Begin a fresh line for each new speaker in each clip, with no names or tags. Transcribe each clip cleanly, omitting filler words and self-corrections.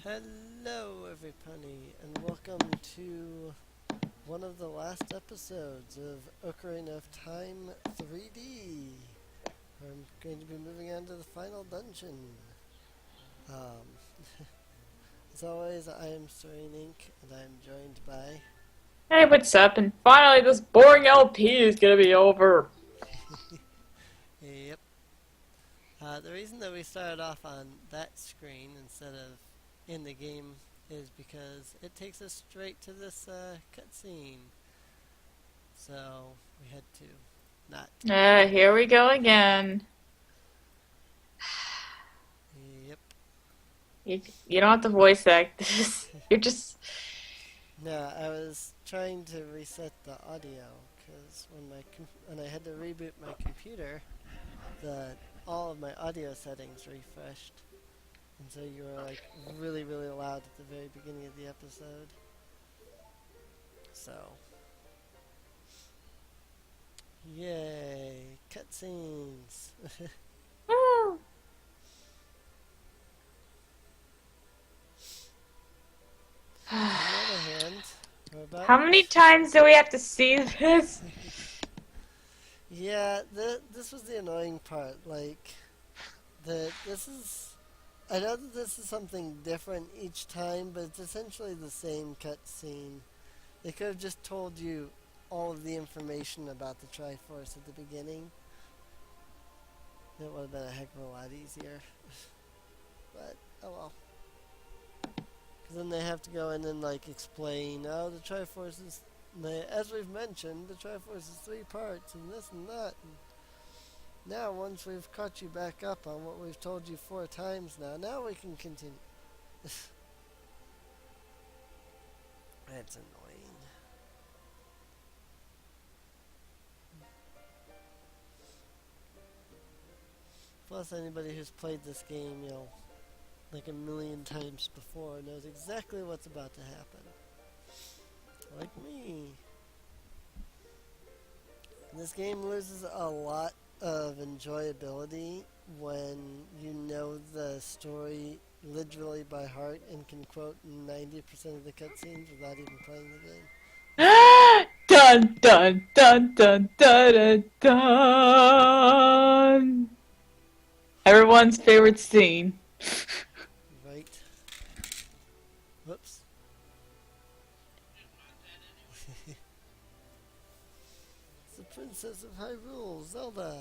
Hello, everybody, and welcome to one of the last episodes of Ocarina of Time 3D. I'm going to be moving on to the final dungeon. Um, as always, I am Serene Inc., and I am joined by...
Hey, what's up? And finally, this boring LP is gonna be over.
Yep. The reason that we started off on that screen instead of in the game is because it takes us straight to this cutscene. So we had to not.
Here we go again.
Yep.
You don't have to voice act this. You're just.
No, I was trying to reset the audio because when I had to reboot my computer, the all of my audio settings refreshed, and so you were like really really loud at the very beginning of the episode. So, yay, cutscenes.
Woo.
On the other hand, we're about.
How many times do we have to see this?
Yeah, this was the annoying part. Like, this is. I know that this is something different each time, but it's essentially the same cutscene. They could have just told you all of the information about the Triforce at the beginning. It would have been a heck of a lot easier. But, oh well. Because then they have to go in and, like, explain, oh, the Triforce is... As we've mentioned, the Triforce is 3 parts, and this and that. And now, once we've caught you back up on what we've told you 4 times now we can continue. That's annoying. Plus, anybody who's played this game, like a million times before, knows exactly what's about to happen. Like me. This game loses a lot of enjoyability when you know the story literally by heart and can quote 90% of the cutscenes without even playing the game.
Dun dun dun dun dun dun dun. Everyone's favorite scene.
Right? Whoops. It's the Princess of Hyrule, Zelda.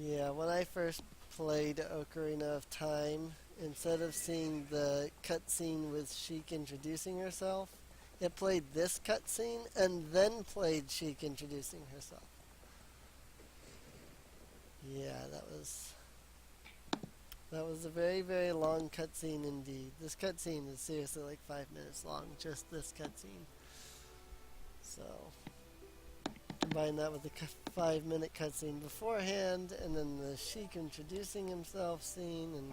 Yeah, when I first played Ocarina of Time, instead of seeing the cutscene with Sheik introducing herself, it played this cutscene and then played Sheik introducing herself. Yeah, that was a very very long cutscene indeed. This cutscene is seriously like 5 minutes long, just this cutscene. So combine that with the 5-minute cutscene beforehand, and then the Sheik introducing himself scene, and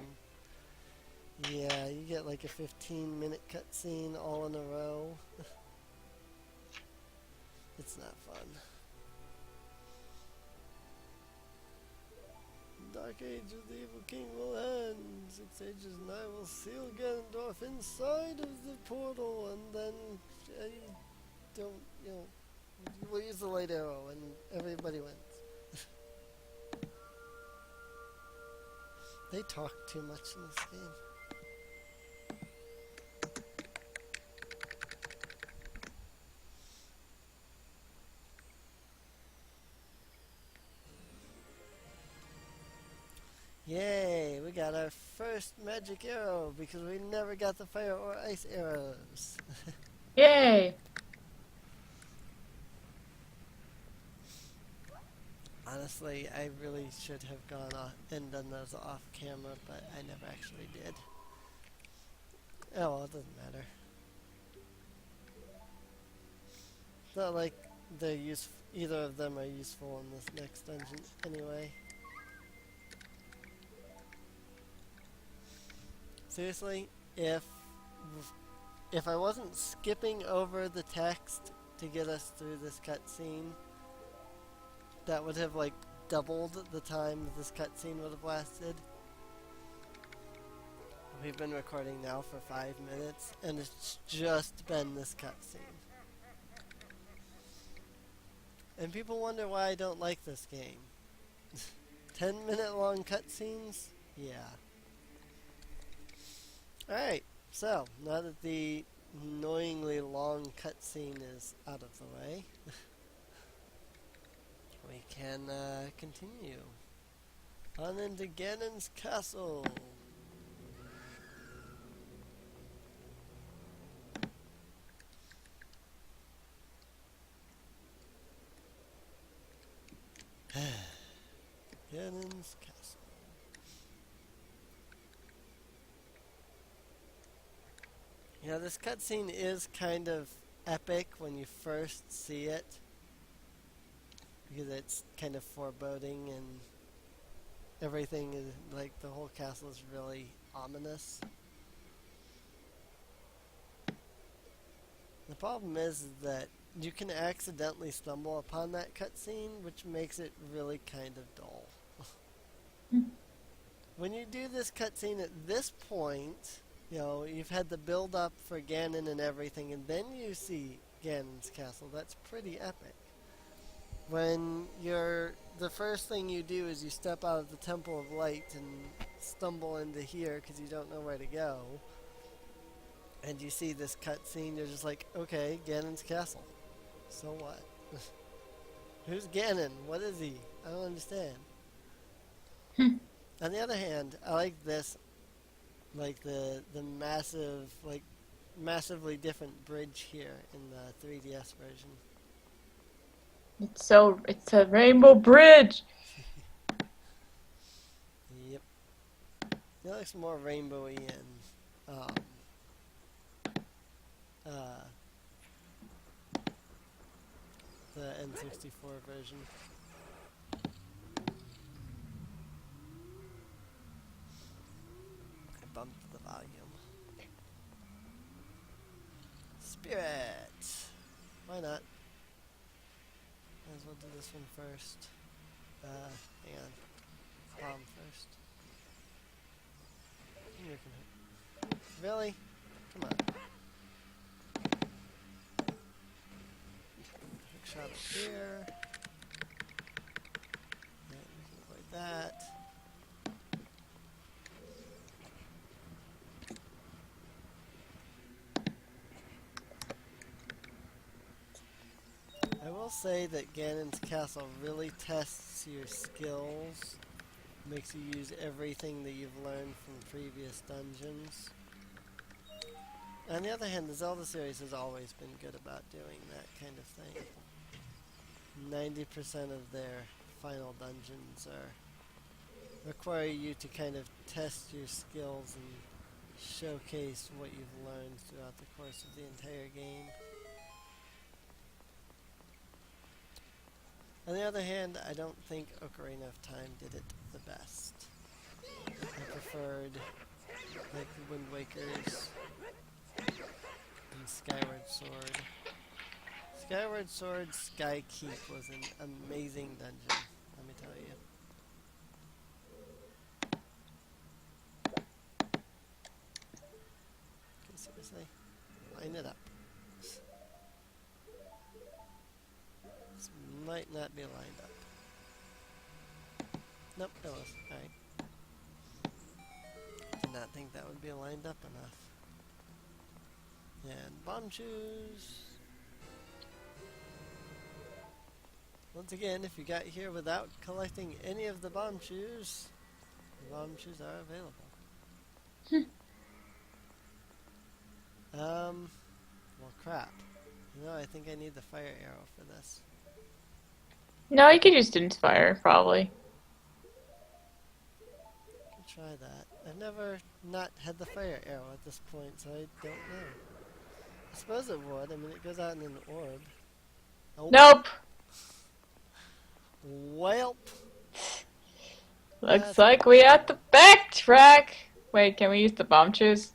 yeah, you get like a 15-minute cutscene all in a row. It's not fun. Dark Age of the Evil King will end. 6 Ages and I will seal Ganondorf inside of the portal, and then don't, we'll use the light arrow, and everybody wins. They talk too much in this game. Yay, we got our first magic arrow because we never got the fire or ice arrows.
Yay!
Honestly, I really should have gone off and done those off camera, but I never actually did. Oh well, it doesn't matter. It's not like either of them are useful in this next dungeon anyway. Seriously, if if I wasn't skipping over the text to get us through this cutscene, that would have like doubled the time that this cutscene would have lasted. We've been recording now for 5 minutes, and it's just been this cutscene. And people wonder why I don't like this game. 10-minute long cutscenes? Yeah. Alright, so now that the annoyingly long cutscene is out of the way, we can continue on into Ganon's castle. Ganon's castle. You know, this cutscene is kind of epic when you first see it, because it's kind of foreboding and everything is like the whole castle is really ominous. The problem is that you can accidentally stumble upon that cutscene, which makes it really kind of dull. When you do this cutscene at this point, you know, you've had the build up for Ganon and everything, and then you see Ganon's castle. That's pretty epic. When the first thing you do is you step out of the Temple of Light and stumble into here because you don't know where to go, and you see this cutscene, you're just like, okay, Ganon's castle. So what? Who's Ganon? What is he? I don't understand. On the other hand, I like this, like the massive, like massively different bridge here in the 3DS version.
It's a rainbow bridge.
Yep. It looks more rainbowy in the N64 version. I bumped the volume. Spirit! Why not? Might as well do this one first. Hang on. Bomb first. Really? Come on. Hook shot up here. Yeah, we can avoid that. I will say that Ganon's castle really tests your skills, makes you use everything that you've learned from previous dungeons. On the other hand, the Zelda series has always been good about doing that kind of thing. 90% of their final dungeons require you to kind of test your skills and showcase what you've learned throughout the course of the entire game. On the other hand, I don't think Ocarina of Time did it the best. I preferred like Wind Waker's and Skyward Sword. Skyward Sword Sky Keep was an amazing dungeon, let me tell you. Okay, seriously? Line it up. This might not be lined up. Nope, it was. Alright. Did not think that would be lined up enough. And bomb shoes. Once again, if you got here without collecting any of the bomb shoes, the bomb shoes are available. Well crap. You know, I think I need the fire arrow for this.
No, you could use Student's Fire, probably.
I can try that. I've never not had the fire arrow at this point, so I don't know. I suppose it would. I mean, it goes out in an orb. Oh.
Nope.
Welp.
Looks like we have to backtrack. Wait, can we use the bomb shoes?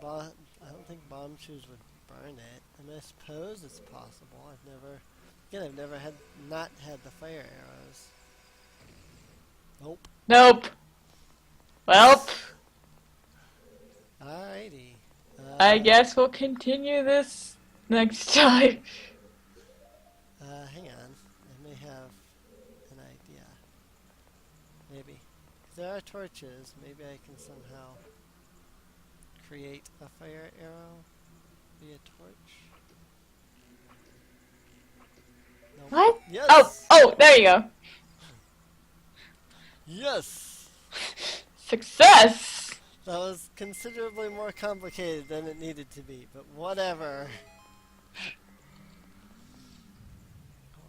I don't think bomb shoes would burn it. I mean, I suppose it's possible. I've never not had the fire arrows. Nope.
Nope. Welp.
Alrighty.
I guess we'll continue this next time.
Hang on. I may have an idea. Maybe. If there are torches, maybe I can somehow create a fire arrow via torch. Nope.
What?
Yes!
Oh, there you go.
Yes!
Success!
That was considerably more complicated than it needed to be, but whatever.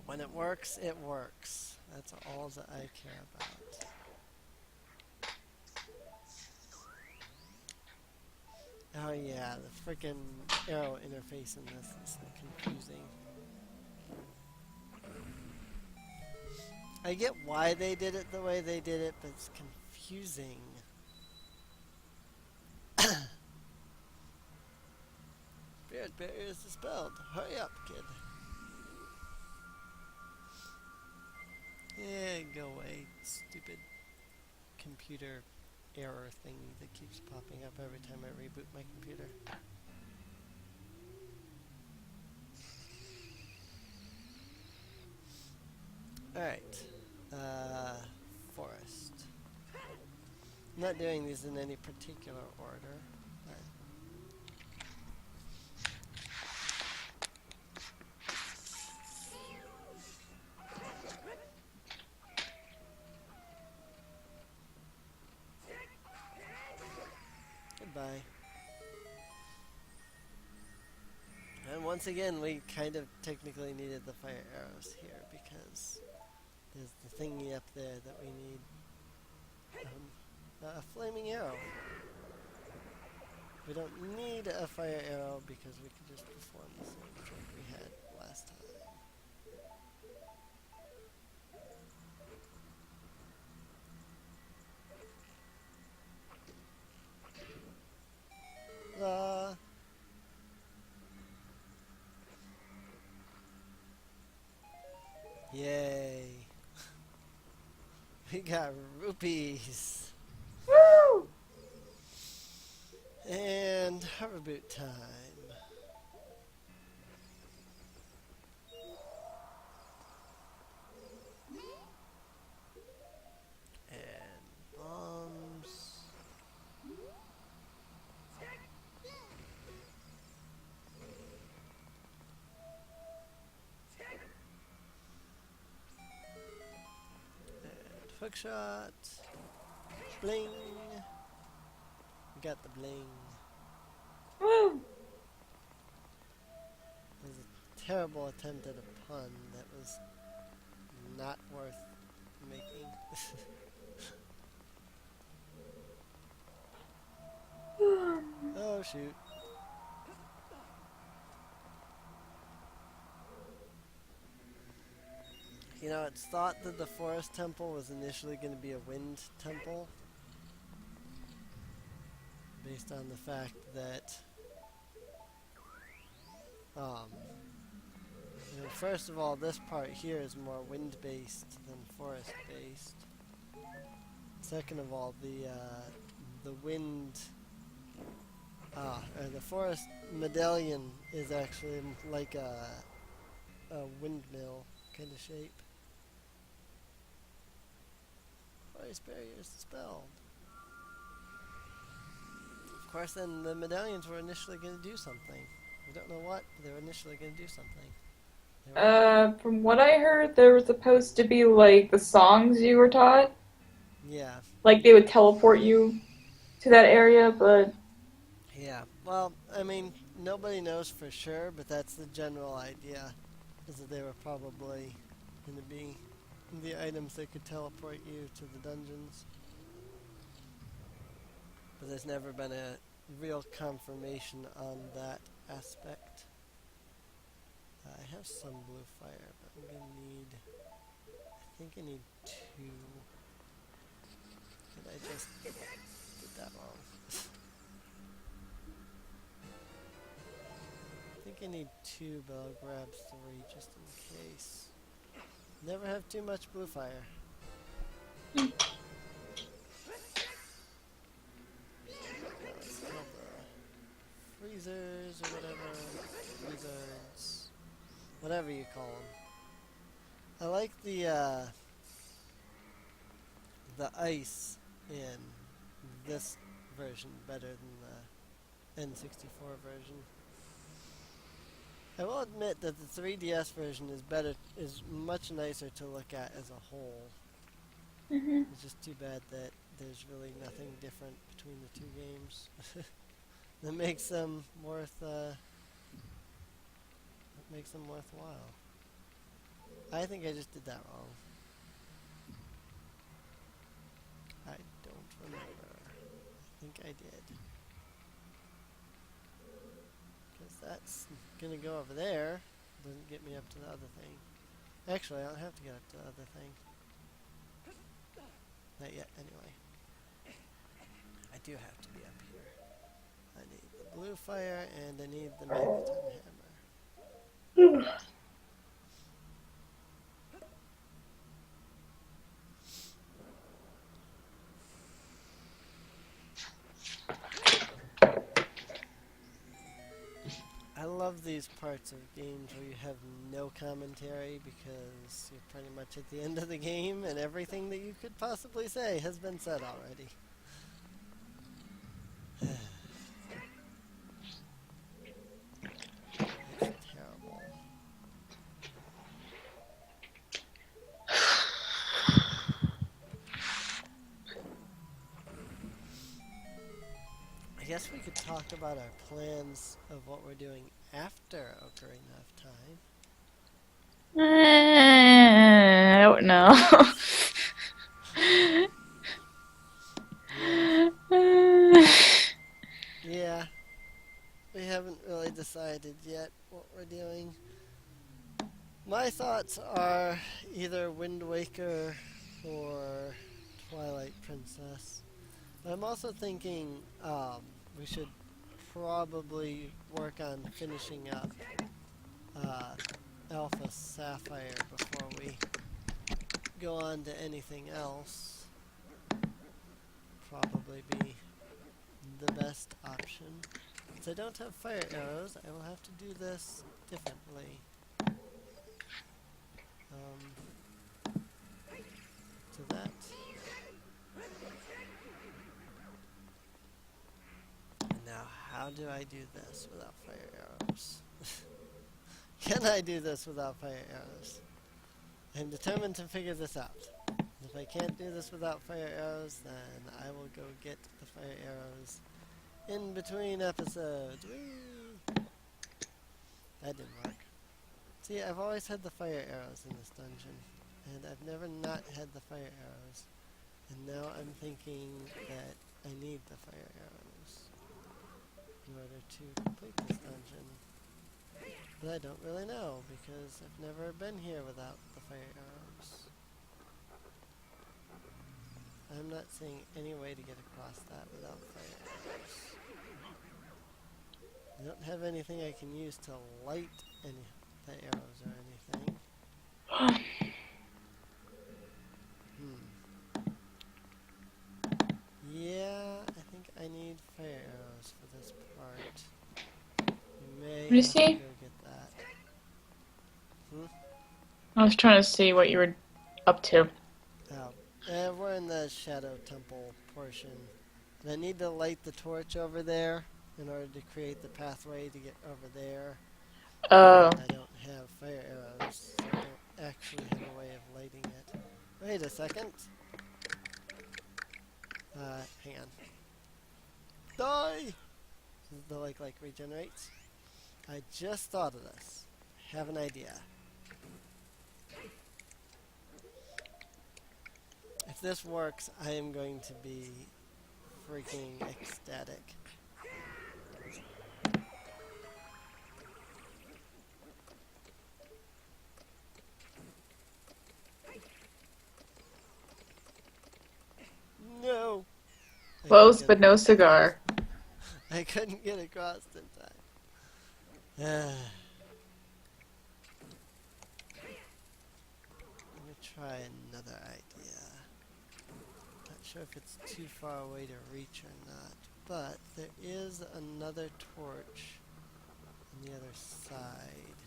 When it works, it works. That's all that I care about. Oh yeah, the freaking arrow interface in this is so confusing. I get why they did it the way they did it, but it's confusing. Spirit barrier is dispelled. Hurry up, kid. Yeah, go away, stupid computer error thing that keeps popping up every time I reboot my computer. Alright. Forest. I'm not doing these in any particular order, but goodbye. And once again, we kind of technically needed the fire arrows here because there's the thingy up there that we need. A flaming arrow. We don't need a fire arrow because we can just perform the same trick we had last time. Yay. We got rupees.
Woo!
And hoverboot time. And bombs. And hookshot. Bling. We got the bling.
Woo!
It was a terrible attempt at a pun that was not worth making. Oh shoot. You know, it's thought that the forest temple was initially going to be a wind temple, based on the fact that you know, first of all, this part here is more wind-based than forest-based. Second of all, the wind, or the forest medallion is actually like a windmill kind of shape. Forest barrier is dispelled. Of course, then the medallions were initially going to do something. We don't know what, but they were initially going to do something.
From what I heard, there was supposed to be, like, the songs you were taught.
Yeah.
Like, they would teleport you to that area, but...
Yeah. Well, I mean, nobody knows for sure, but that's the general idea, is that they were probably going to be the items that could teleport you to the dungeons. But there's never been a real confirmation on that aspect. I have some blue fire, but I'm going to need... I think I need 2. Did I just did that wrong? think I need two, but I'll grab three just in case. Never have too much blue fire. Now let's kill the freezers or whatever. Freezards. Whatever you call them. I like the ice in this version better than the N64 version. I will admit that the 3DS version is much nicer to look at as a whole.
Mhm.
It's just too bad that there's really nothing different between the two games. that makes them worthwhile. I think I just did that wrong. I don't remember. I think I did. Because that's gonna go over there. Doesn't get me up to the other thing. Actually, I don't have to get up to the other thing. Not yet, anyway. I do have to be up here. I need the blue fire and I need the magneton hammer. I love these parts of games where you have no commentary because you're pretty much at the end of the game and everything that you could possibly say has been said already. It's terrible. I guess we could talk about our plans of what we're doing after Ocarina of Time.
I don't know.
Yeah, yeah. We haven't really decided yet what we're doing. My thoughts are either Wind Waker or Twilight Princess. But I'm also thinking we should probably work on finishing up Alpha Sapphire before we go on to anything else. Probably be the best option. Since I don't have fire arrows, I will have to do this differently. To that. Now, how do I do this without fire arrows? Can I do this without fire arrows? I'm determined to figure this out. If I can't do this without fire arrows, then I will go get the fire arrows in between episodes. Whee! That didn't work. See, I've always had the fire arrows in this dungeon, and I've never not had the fire arrows. And now I'm thinking that I need the fire arrows in order to complete this dungeon. But I don't really know, because I've never been here without the fire arrows. I'm not seeing any way to get across that without fire arrows. I don't have anything I can use to light any the arrows or anything. Yeah, I think I need fire arrows for this part. You may
Let me
have to
see.
go get that.
I was trying to see what you were up to.
Oh, we're in the Shadow Temple portion. And I need to light the torch over there in order to create the pathway to get over there.
Oh.
I don't have fire arrows, so I don't actually have a way of lighting it. Wait a second. Hang on. Die! The like regenerates. I just thought of this. I have an idea. If this works, I am going to be freaking ecstatic. No! I couldn't
Close
get
but no
across.
cigar.
I couldn't get across in time. Let me try another idea. Not sure if it's too far away to reach or not, but there is another torch on the other side.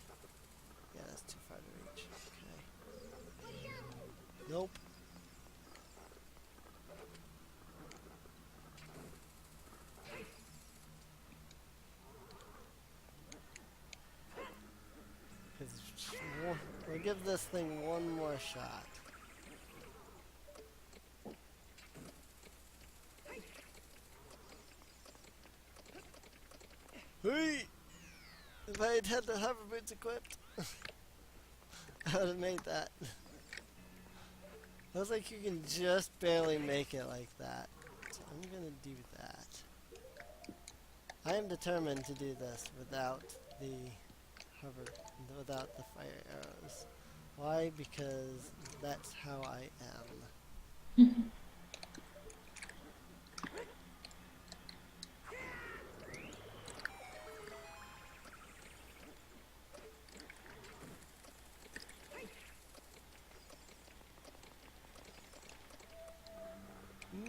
Yeah, that's too far to reach. Okay. Nope. We'll give this thing one more shot. Hey! If I had had the hover boots equipped, I would have made that. Looks like you can just barely make it like that. So I'm gonna do that. I am determined to do this without the without the fire arrows. Why? Because that's how I am.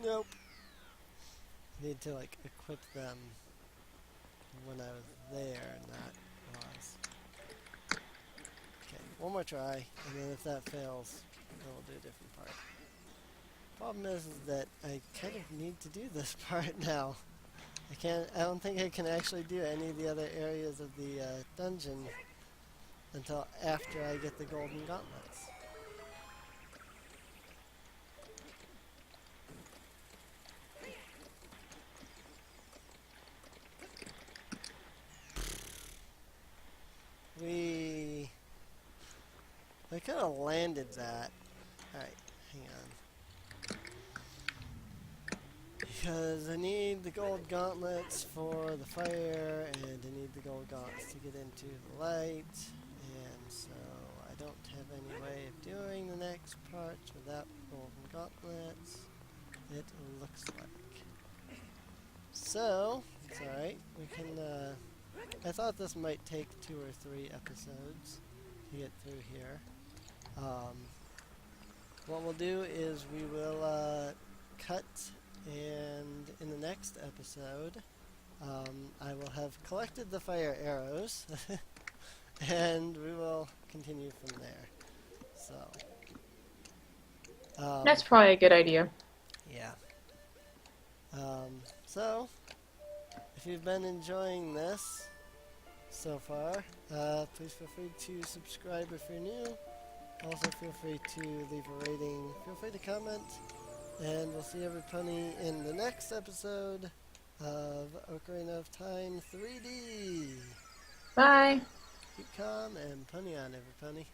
Nope. Need to like equip them when I was there, not was. Okay, one more try, and then if that fails, then we'll do a different part. Problem is that I kind of need to do this part now. I don't think I can actually do any of the other areas of the dungeon until after I get the golden gauntlets. I could have landed that. Alright, hang on. Because I need the gold gauntlets for the fire, and I need the gold gauntlets to get into the light, and so I don't have any way of doing the next part without golden gauntlets, it looks like. So, it's alright, we can, I thought this might take 2 or 3 episodes to get through here. What we'll do is we will cut, and in the next episode, I will have collected the fire arrows, and we will continue from there. So,
That's probably a good idea.
yeah. So, if you've been enjoying this so far, please feel free to subscribe if you're new. Also, feel free to leave a rating. Feel free to comment. And we'll see everybody in the next episode of Ocarina of Time 3D.
Bye.
Keep calm and punny on, everybody.